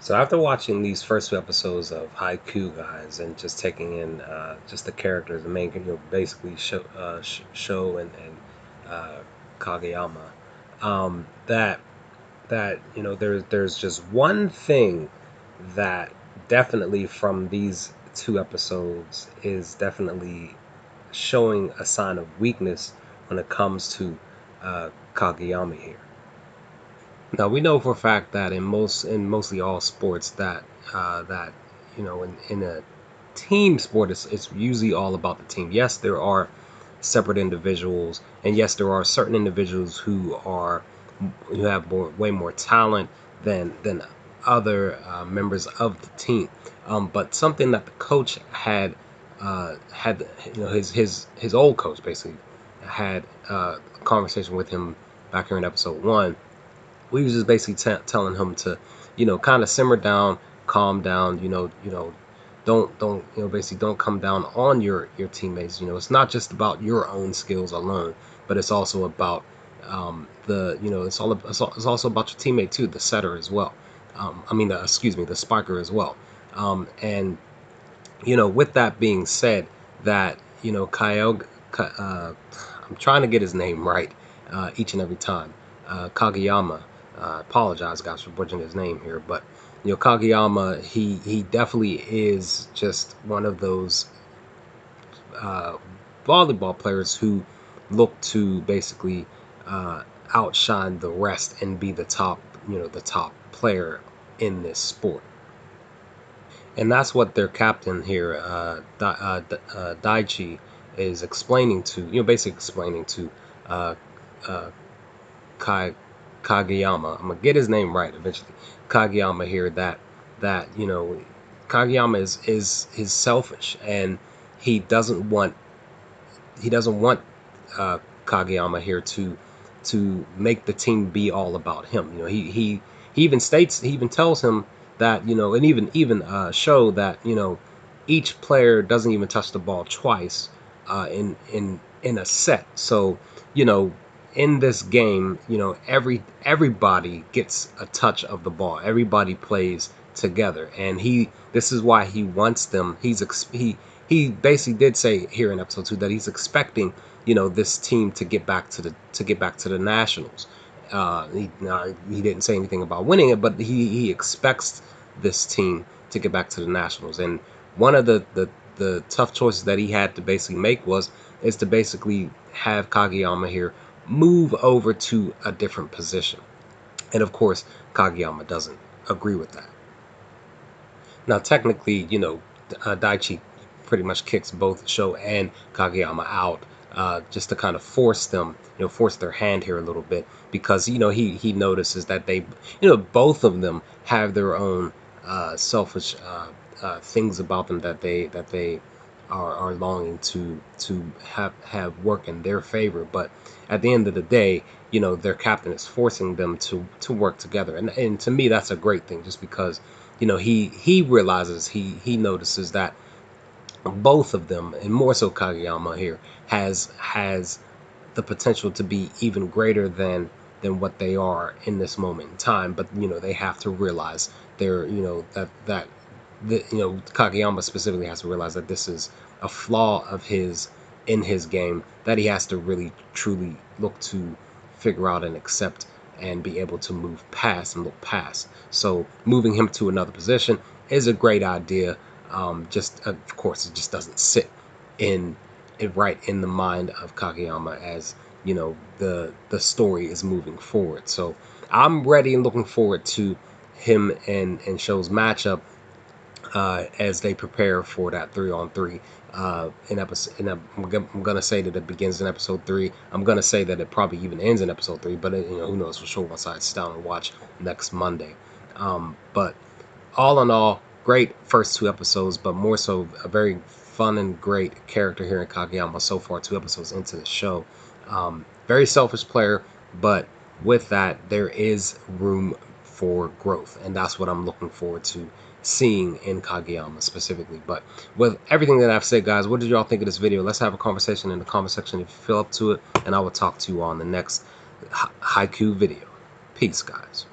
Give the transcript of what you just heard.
So after watching these first two episodes of Haikyuu, guys, and just taking in just the characters, the main, basically show and uh, Kageyama, that there's just one thing that definitely from these two episodes is definitely showing a sign of weakness when it comes to Kageyama here. Now we know for a fact that in mostly all sports that in a team sport it's usually all about the team. Yes, there are separate individuals, and yes, there are certain individuals who have way more talent than other members of the team. But something that the coach had his old coach basically had a conversation with him back here in episode one. We was just basically telling him to, kind of simmer down, calm down, don't basically don't come down on your teammates. It's not just about your own skills alone, but it's also about it's also about your teammate too, the setter as well. Excuse me, the spiker as well. And with that being said, that I'm trying to get his name right each and every time. Kageyama. I apologize, guys, for butchering his name here, but Kageyama, he definitely is just one of those uh, volleyball players who look to basically outshine the rest and be the top player in this sport. And that's what their captain here, Daichi, is explaining to, basically explaining to uh, uh, Kai, Kageyama. I'm gonna get his name right eventually. Kageyama here, that Kageyama is selfish, and he doesn't want he doesn't want Kageyama here to make the team be all about him. He even tells him that, and even show that, each player doesn't even touch the ball twice in a set. So you know in this game, everybody gets a touch of the ball. Everybody plays together, and this is why he wants them. He basically did say here in episode 2 that he's expecting, this team to get back to the nationals. He didn't say anything about winning it, but he expects this team to get back to the nationals. And one of the tough choices that he had to basically make is to basically have Kageyama here move over to a different position. And of course, Kageyama doesn't agree with that. Now, technically, Daichi pretty much kicks both Sho and Kageyama out, just to kind of force them, force their hand here a little bit, because he notices that both of them have their own selfish things about them that they are longing to have work in their favor. But at the end of the day, their captain is forcing them to work together, and to me that's a great thing, just because he realizes, he notices that both of them, and more so Kageyama here, has the potential to be even greater than what they are in this moment in time. But they have to realize they're Kageyama specifically has to realize that this is a flaw of his in his game that he has to really truly look to figure out and accept, and be able to move past and look past. So moving him to another position is a great idea. Just of course, it just doesn't sit in it right in the mind of Kageyama as the story is moving forward. So I'm ready and looking forward to him and Show's matchup as they prepare for that 3-on-3 in episode. I'm gonna say that it begins in episode 3. I'm gonna say that it probably even ends in episode 3, but who knows for sure once I sit down and watch next Monday. But all in all, great first two episodes, but more so a very fun and great character here in Kageyama so far, 2 episodes into the show. Very selfish player, but with that, there is room for growth, and that's what I'm looking forward to seeing in Kageyama specifically. But with everything that I've said, guys, what did y'all think of this video? Let's have a conversation in the comment section if you feel up to it, and I will talk to you on the next Haikyuu video. Peace, guys.